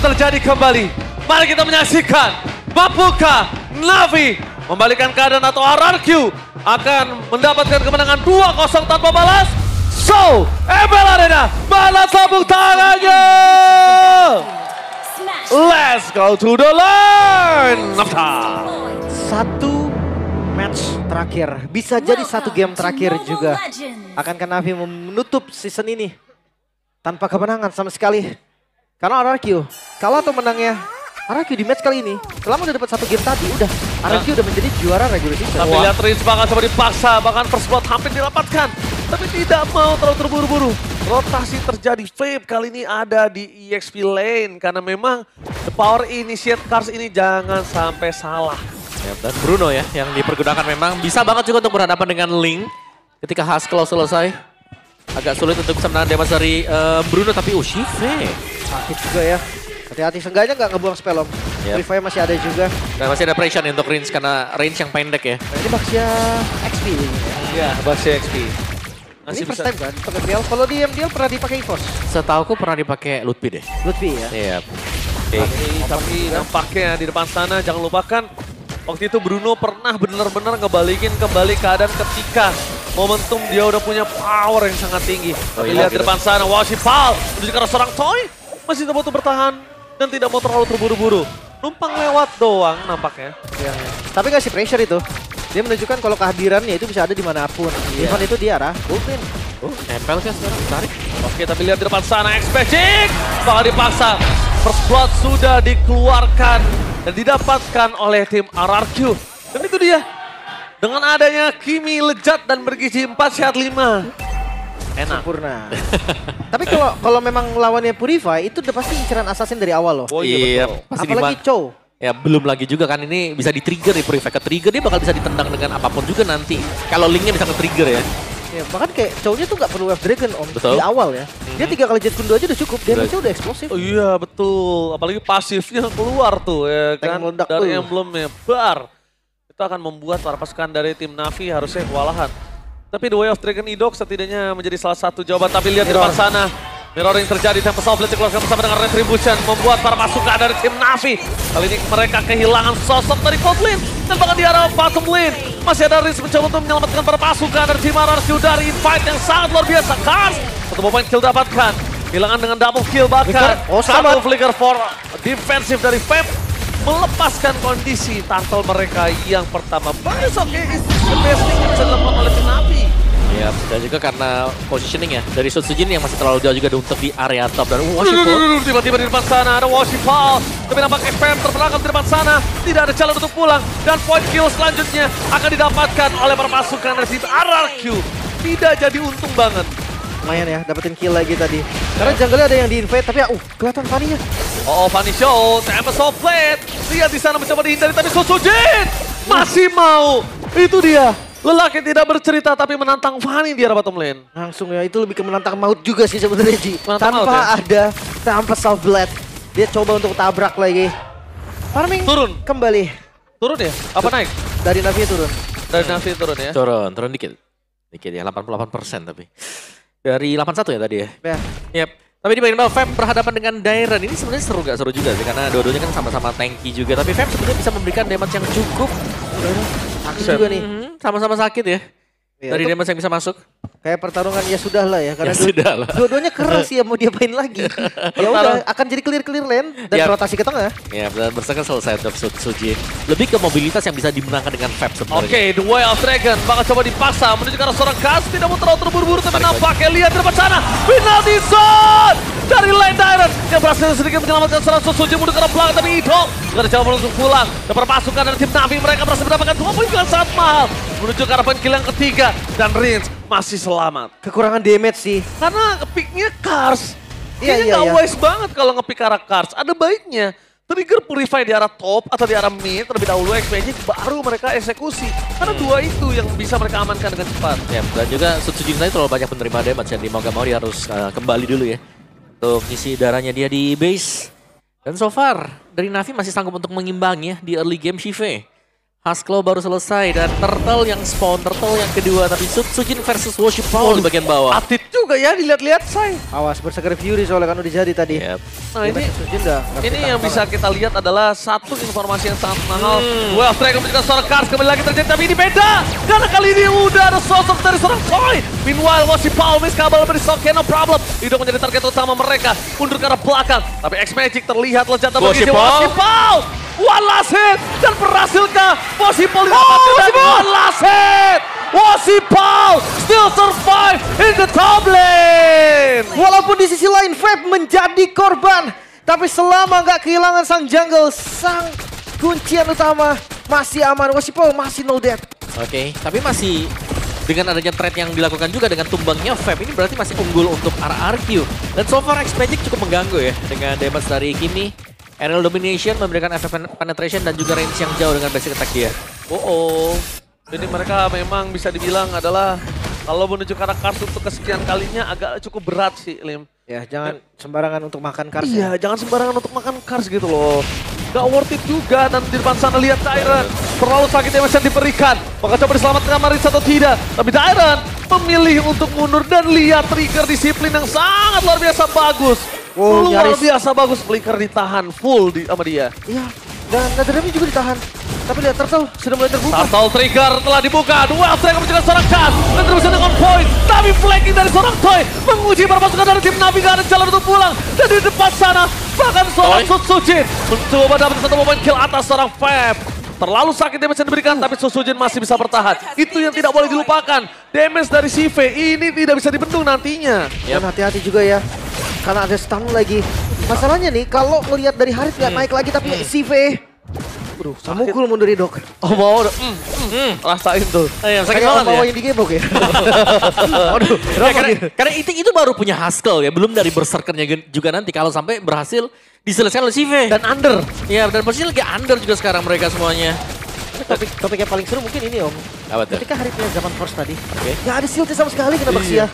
terjadi kembali. Mari kita menyaksikan. Mampukah Navi membalikan keadaan atau RRQ akan mendapatkan kemenangan 2-0 tanpa balas? So, ML Arena, mana tepuk tangannya? Let's go to the line. Satu match terakhir, bisa jadi satu game terakhir juga. Akankah Navi menutup season ini tanpa kemenangan sama sekali? Karena RRQ, kalau atau menangnya RRQ di match kali ini, selama udah dapat satu game tadi, udah RRQ udah menjadi juara regular season. Tapi lihat Rins bahkan coba dipaksa, bahkan first blood hampir didapatkan. Tapi tidak mau terlalu terburu-buru. Rotasi terjadi, Vape kali ini ada di EXP lane. Karena memang the power initiate cars ini jangan sampai salah. Ya, dan Bruno ya, yang dipergunakan memang bisa banget juga untuk berhadapan dengan Link. Ketika Haskell selesai, agak sulit untuk bisa menahan damage dari Bruno, tapi Shive Sakit juga ya. Hati-hati, seenggaknya nggak ngebuang spell om. Purify masih ada juga. Dan masih ada pressure untuk range karena range yang pendek ya. Nah, ini Baxia XP ini ya. Iya, Baxia XP. Ini first time kan, pakai MDL. Kalau di MDL pernah dipakai EVOS? Setauku pernah dipakai Lutfi deh. Lutfi ya? Iya. Tapi nampaknya di depan sana jangan lupakan waktu itu Bruno pernah benar-benar ngebalikin kembali keadaan ketika momentum dia udah punya power yang sangat tinggi. Tapi lihat di depan sana, Washipal menuju ke arah seorang Toy masih tetap butuh bertahan dan tidak mau terlalu terburu-buru. Numpang lewat doang nampaknya. Ya. Tapi ngasih pressure itu. Dia menunjukkan kalau kehadirannya itu bisa ada dimanapun. Even itu di arah bullpen. Nempel kan sekarang, tarik. Oke, tapi lihat di depan sana, expecting bakal dipaksa. First blood sudah dikeluarkan dan didapatkan oleh tim RRQ. Dan itu dia. Dengan adanya Kimi lejat dan bergizi 4 sehat 5. Enak. Sempurna. Tapi kalau memang lawannya Purify itu udah pasti inceran assassin dari awal loh. Oh iya, betul. Pasti apalagi Chow. Ya belum lagi juga kan ini bisa di-trigger nih Purify. Ke-trigger dia bakal bisa ditendang dengan apapun juga nanti. Kalau Linknya bisa nge-trigger ya. Ya, bahkan kayak Chow-nya tuh gak perlu Wave Dragon om. Betul. Di awal ya. Dia 3 kali Jet Kundo aja udah cukup. Damage-nya udah eksplosif. Oh iya betul, apalagi pasifnya keluar tuh ya kan dari emblemnya. Bar. Itu akan membuat para pasukan dari tim Navi harusnya kewalahan. Tapi The Way of Dragon Idok setidaknya menjadi salah satu jawaban. Tapi lihat di depan sana. Mirroring terjadi, Tempest of Blade dikeluarkan bersama dengan Retribution. Membuat para pasukan dari tim Navi. Kali ini mereka kehilangan sosok dari Kotlin. Dan bahkan di arah bottom lane. Masih ada Riz mencoba untuk menyelamatkan para pasukan dari tim RRQ dari fight yang sangat luar biasa. Kars, satu point kill dapatkan. Kehilangan dengan double kill bahkan. Satu flicker for defensive dari Vape. Melepaskan kondisi turtle mereka yang pertama. Bagus, oke, it's the best thing yang bisa dilakukan oleh tim Navi. Ya, dan juga karena positioning ya dari Sutsujin yang masih terlalu jauh juga untuk di area top dan Tiba-tiba di depan sana ada Washipal. Tapi nampak FM terperangkap di depan sana. Tidak ada jalan untuk pulang. Dan point kill selanjutnya akan didapatkan oleh para pasukan dari tim RRQ. Tidak jadi untung banget. Lumayan ya, dapetin kill lagi tadi. Karena jungle ada yang di-invade, tapi kelihatan Fanny-nya. Oh, Fanny Show, Tempest of Blade. Lihat di sana mencoba dihindari, tapi Sutsujin masih mau. Itu dia. Lelaki tidak bercerita tapi menantang Fanny di arah bottom lane. Langsung ya, itu lebih ke menantang maut juga sih sebenarnya Ji. Tanpa ada Tempest of Blade. Dia coba untuk tabrak lagi. Farming turun kembali. Turun ya? Apa naik? Dari Navi turun. Dari Navi turun ya? turun dikit. Dikit ya, 88% tapi. Dari 81 ya tadi ya? Ya. Yep. Tapi di bagian bawah, Vape berhadapan dengan Dairen. Ini sebenarnya seru gak seru juga sih, karena dua-duanya kan sama-sama tanky juga. Tapi Vape sebenarnya bisa memberikan damage yang cukup. Sakit juga nih. Sama-sama sakit ya. Dari damage yang bisa masuk. Kayak pertarungan ya sudah lah ya. Karena sudahlah. dua-duanya keras ya, mau diapain lagi. Ya udah, akan jadi clear lane dan rotasi ke tengah. Ya, dan bersakan selesai untuk Sutsujin. Lebih ke mobilitas yang bisa dimenangkan dengan Vape sebenarnya. Oke, The Way of Dragon bakal coba dipaksa menuju ke arah seorang Kars. Tidak mau terlalu terburu-buru, tapi nampaknya lihat di depan sana. Penalty zone dari lane Dairen yang berhasil sedikit menyelamatkan seorang Sutsujin menuju ke arah belakang, tapi Idol gak ada jalan untuk pulang. Dan para pasukan dari tim Navi mereka berhasil mendapatkan 2 poin yang sangat mahal menuju ke arah poin kill yang ketiga, dan Rins masih selamat. Kekurangan damage sih. Karena nge-picknya Kars. Iya, Kayaknya gak wise banget kalau nge-pick arah Kars. Ada baiknya trigger Purify di arah top atau di arah mid terlebih dahulu, XP-nya baru mereka eksekusi. Karena dua itu yang bisa mereka amankan dengan cepat. Ya, dan juga Sutsujin tadi terlalu banyak menerima damage, jadi mau gak mau dia harus kembali dulu ya. Untuk isi darahnya dia di base. Dan so far, dari Navi masih sanggup untuk mengimbangi ya di early game Shive. Haskell baru selesai dan Turtle yang spawn, Turtle yang kedua, tapi Sujin versus Worship Paul di bagian bawah. Atit juga ya dilihat-lihat say. Awas berseger Fury soalnya kan udah jadi tadi. Yep. Nah ini yang bisa kita lihat adalah satu informasi yang sangat mahal. Well, Dragon menunjukkan seorang Cars kembali lagi terjadi, tapi ini beda. Karena kali ini udah ada sosok dari seorang Toy. Meanwhile, Worship Paul miss kabel beri Soke, no problem. Idok menjadi target utama mereka, mundur ke arah belakang. Tapi X-Magic terlihat lezat bagi Worship Paul. One last hit dan berhasilkah Worship Paul didapatkan one last hit. Worship Paul still survive in the top lane. Walaupun di sisi lain Fab menjadi korban, tapi selama nggak kehilangan sang jungle, sang kuncian utama masih aman. Worship Paul masih no death. Oke, tapi masih dengan adanya trade yang dilakukan juga dengan tumbangnya Fab, ini berarti masih unggul untuk RRQ. Dan so far X-Magic cukup mengganggu ya dengan damage dari Kimi. Aerial Domination memberikan efek penetration dan juga range yang jauh dengan basic attack dia. Jadi mereka memang bisa dibilang adalah kalau menuju ke arah Cars untuk kesekian kalinya agak cukup berat sih, Lim. Ya, jangan sembarangan untuk makan Cars. Iya, jangan sembarangan untuk makan Cars gitu loh. Gak worth it juga, dan di depan sana lihat Dairon. Terlalu sakit damage yang diberikan. Maka coba diselamatkan Maris atau tidak. Tapi Dairon memilih untuk mundur dan lihat trigger disiplin yang sangat luar biasa bagus. Luar biasa bagus, Flicker ditahan full sama dia. Iya, dan Netherrealm juga ditahan. Tapi lihat Turtle sudah mulai terbuka. Turtle trigger telah dibuka. Dua Strike mencegah seorang Cars. Netherrealm on point. Tapi flanking dari seorang Toy menguji para pasukan dari tim Navi gak ada jalan untuk pulang. Dan di depan sana bahkan seorang Sujin mencoba dapat satu momen kill atas seorang Fab. Terlalu sakit damage yang diberikan, tapi Sujin masih bisa bertahan. Itu yang tidak boleh dilupakan. Damage dari CV ini tidak bisa dibendung nantinya. Dan hati-hati juga ya, karena ada stun lagi. Masalahnya nih, kalau melihat dari Harit nggak naik lagi, tapi CV mukul mundur Idok. Oh mau rasain tuh. Sakit banget ya. Yang digebok ya. Waduh, karena itu baru punya Haskell ya, belum dari berserkernya juga nanti kalau sampai berhasil diselesaikan oleh CV. Dan under. Ya, dan posisinya lagi under juga sekarang mereka semuanya. Topik yang paling seru mungkin ini Om. Apa tuh? Ketika Harit punya zaman first tadi, nggak ada shieldnya sama sekali kena Baxia.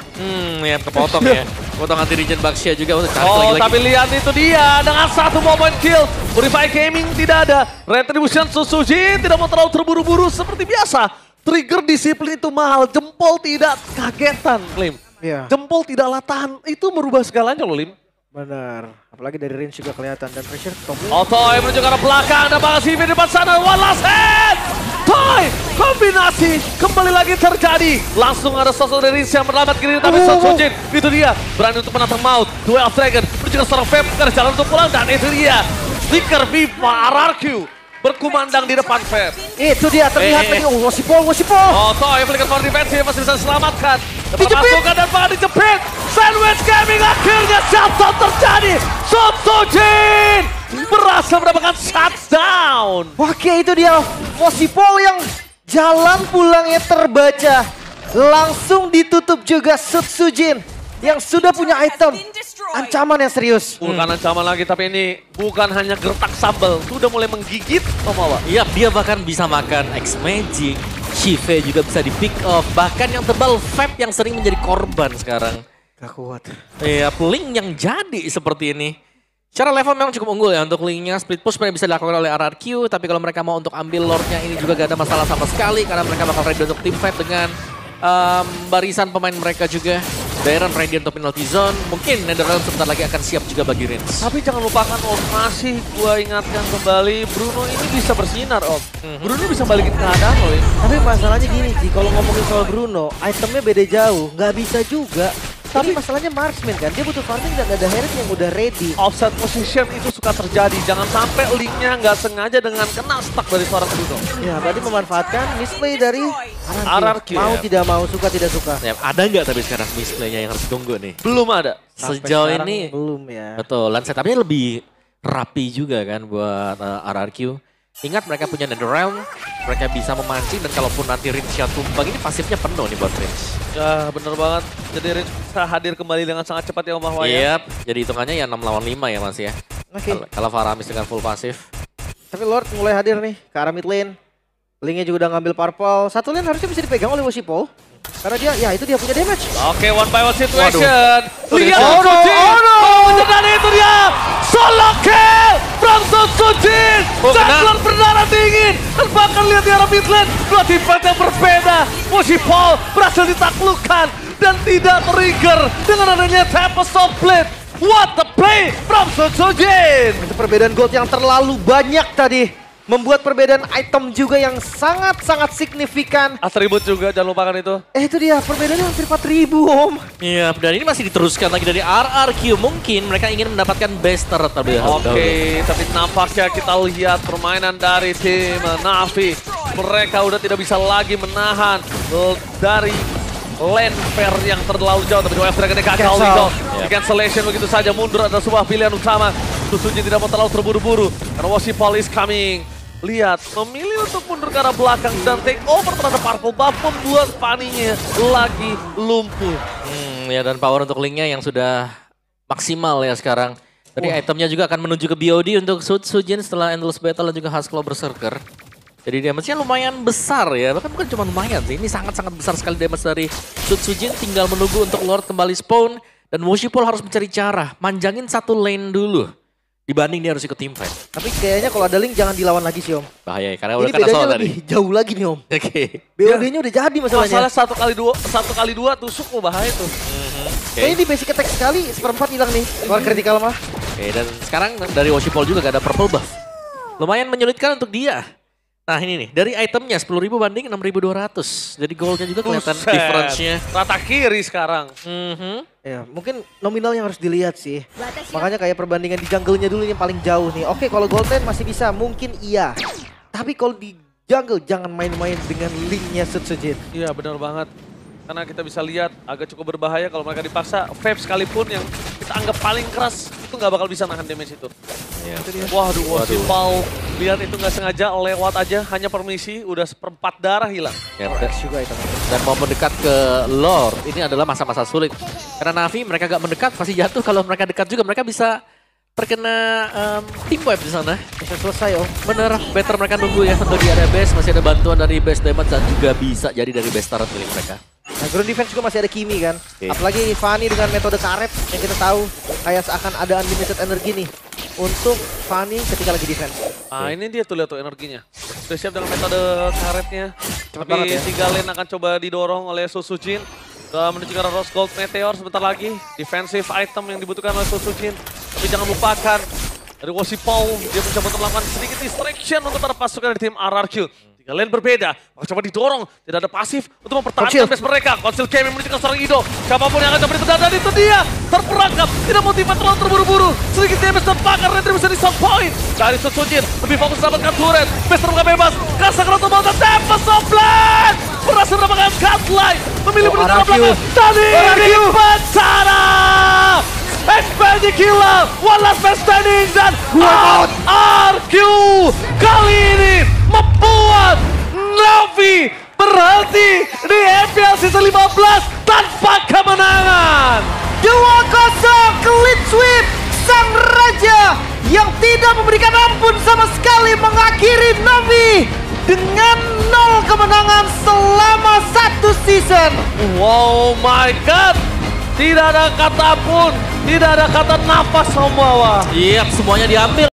Ya kepotong ya. Potong anti regen Baxia juga. Tapi lihat itu dia dengan satu momen kill. Purify Gaming tidak ada. Retribution Sujin tidak mau terlalu terburu-buru seperti biasa. Trigger disiplin itu mahal. Jempol tidak kagetan, Lim. Iya. Jempol tidak latahan. Itu merubah segalanya loh, Lim. Benar. Apalagi dari range juga kelihatan. Dan pressure top. Toy menuju ke arah belakang. Ada Bang CV di depan sana. One last hit. Toy kombinasi kembali lagi terjadi. Langsung ada sosok dari Rinse yang berlambat kiri. Tapi Sujin itu dia. Berani untuk menantang maut. Duel of Dragon. Menuju ke seorang Fab. Ada jalan untuk pulang. Dan itu dia. Sticker Viva RRQ. Berkumandang di depan Fab. Itu dia terlihat lagi. Worship Paul. Toy flicker for defense masih bisa diselamatkan. Masukkan dan bahkan dijepit. Sandwich Gaming akhirnya shutdown terjadi. Sujin berhasil mendapatkan shutdown. Oke, itu dia Worship Paul yang jalan pulangnya terbaca. Langsung ditutup juga Sujin yang sudah punya item. Ancaman yang serius. Bukan ancaman lagi, tapi ini bukan hanya gertak sambal. Sudah mulai menggigit Tomawa. Iya, dia bahkan bisa makan X-Magic. Shive juga bisa di pick off. Bahkan yang tebal Fab yang sering menjadi korban sekarang. Gak kuat. Iya, Link yang jadi seperti ini. Secara level memang cukup unggul ya untuk Linknya. Split push sebenarnya bisa dilakukan oleh RRQ. Tapi kalau mereka mau untuk ambil Lordnya ini juga gak ada masalah sama sekali. Karena mereka bakal ready untuk team fight dengan barisan pemain mereka juga. Dairon ready untuk penalty zone. Mungkin Netherrealm sebentar lagi akan siap juga bagi Rinse. Tapi jangan lupakan Om, masih gua ingatkan kembali Bruno ini bisa bersinar Om. Bruno bisa balikin keadaan loh. Tapi masalahnya gini Ji, kalau ngomongin soal Bruno, itemnya beda jauh, nggak bisa juga. Tapi masalahnya marksman kan, dia butuh farming dan ada Harit yang udah ready. Offset position itu suka terjadi, jangan sampai linknya nggak sengaja dengan kena stuck dari seorang Bruno. Ya, berarti memanfaatkan misplay dari RRQ. Mau tidak mau, suka tidak suka. Ya, ada nggak tapi sekarang misplaynya yang harus ditunggu nih? Belum ada. Sejauh ini belum ya. Betul, dan setupnya lebih rapi juga kan buat RRQ. Ingat mereka punya Netherrealm, mereka bisa memancing dan kalaupun nanti Rinse tumbang ini pasifnya penuh nih buat Rinse. Ya bener banget, jadi Rinse bisa hadir kembali dengan sangat cepat ya Om Mahwaya. Yap, jadi hitungannya ya 6 lawan 5 ya Mas ya. Oke. Kalau Faramis dengan full pasif. Tapi Lord mulai hadir nih ke arah mid lane. Linknya juga udah ngambil purple. Satu lane harusnya bisa dipegang oleh Worship Paul. Karena dia, ya itu dia punya damage. Oke, one by one situation. Lihat Sujin. Oh no. Itu dia. Solo kill from Sujin. Sujin! Jungler berdarah dingin! Dan bahkan lihat di arah mid lane, dua tim fight yang berbeda. Washipol berhasil ditaklukkan dan tidak trigger dengan adanya Tempest of Blade. What the play from Sujin! Itu perbedaan gold yang terlalu banyak tadi. Membuat perbedaan item juga yang sangat-sangat signifikan. Atribut juga, jangan lupakan itu. Itu dia, perbedaannya hampir 4.000 Om. Iya, dan ini masih diteruskan lagi dari RRQ. Mungkin mereka ingin mendapatkan best terlebih dahulu. Oke, tapi nampaknya kita lihat permainan dari tim Navi. Mereka udah tidak bisa lagi menahan dari lane pair yang terlalu jauh. Tapi Wild Dragon gagal legal. Di cancellation begitu saja mundur adalah sebuah pilihan utama. Sujin tidak mau terlalu terburu-buru. Karena Washipol is coming. Lihat, memilih untuk mundur ke arah belakang dan take over terhadap Purple Buff membuat Fanny-nya lagi lumpuh. Ya, dan power untuk Link-nya yang sudah maksimal ya sekarang. Tadi itemnya juga akan menuju ke BOD untuk Sujin setelah Endless Battle dan juga Husklaw Berserker. Jadi damage-nya lumayan besar ya, bahkan bukan cuma lumayan sih, ini sangat-sangat besar sekali damage dari Sujin. Tinggal menunggu untuk Lord kembali spawn dan Washipol harus mencari cara, manjangin satu lane dulu. Dibanding dia harus ikut teamfight. Tapi kayaknya kalau ada Link jangan dilawan lagi sih Om. Bahaya ya, karena udah ini kena bedanya soal lebih tadi. jauh lagi nih Om. Oke. BOD-nya udah jadi masalahnya. Masalah 1x2 tusuk bahaya tuh. Kayaknya di basic attack sekali, seperempat hilang nih. Keluar critical mah. Oke, dan sekarang dari Washipol juga gak ada purple buff. Lumayan menyulitkan untuk dia. Nah ini nih, dari itemnya 10.000 banding 6.200. Jadi goalnya juga kelihatan difference-nya. Rata kiri sekarang. Ya, mungkin nominal yang harus dilihat sih. Makanya kayak perbandingan di jungle-nya dulu yang paling jauh nih. Oke, kalau gold lane masih bisa, mungkin iya. Tapi kalau di jungle jangan main-main dengan Link-nya Sujin. Iya benar banget. Karena kita bisa lihat agak cukup berbahaya kalau mereka dipaksa. Vape sekalipun yang kita anggap paling keras itu nggak bakal bisa nahan damage itu. Ya. Waduh, Washipol lihat itu nggak sengaja lewat aja, hanya permisi, udah 1/4 darah hilang. Ya, Juga itu. dan mau mendekat ke Lord, ini adalah masa-masa sulit. Karena Navi mereka gak mendekat, pasti jatuh. Kalau mereka dekat juga, mereka bisa terkena team wipe di sana. Bisa selesai Om. Bener, better mereka nunggu ya untuk di area base. Masih ada bantuan dari base damage dan juga bisa jadi dari base turret milik mereka. Nah, ground defense juga masih ada Kimi kan. Apalagi Fanny dengan metode karet yang kita tahu kayak seakan ada unlimited energi nih untuk Fanny ketika lagi defense. Ah ini dia tuh lihat tuh energinya. Sudah siap dengan metode karetnya. Cepet Tapi banget ya. 3 lane akan coba didorong oleh Sujin. Sudah menuju ke arah Rose Gold Meteor sebentar lagi. Defensive item yang dibutuhkan oleh Sujin. Tapi jangan lupakan dari Washipol dia mencoba untuk melakukan sedikit distraction untuk para pasukan dari tim RRQ. Lane berbeda, maka coba didorong, tidak ada pasif untuk mempertahankan base mereka. Konsil Kemi menuju ke seorang Ido, siapapun yang akan coba ditendang dan itu dia terperangkap, tidak motivasi terlalu terburu-buru. Sedikit damage terbakar, Retri bisa di sound point. Dari Sujin, lebih fokus mendapatkan turret, base terbuka bebas, Kasang Ratu Mautan, Tempest of Blade berhasil mendapatkan Godlight, memilih menuju ke belakang, tadi di bencana. Expanding killer, one last man standing dan RRQ kali ini membuat Navi berhenti di MPL Season 15 tanpa kemenangan. 2-0 clean sweep sang raja yang tidak memberikan ampun sama sekali mengakhiri Navi dengan 0 kemenangan selama 1 season. Wow my god, tidak ada kata pun, tidak ada kata nafas membawa. Iya, semuanya diambil.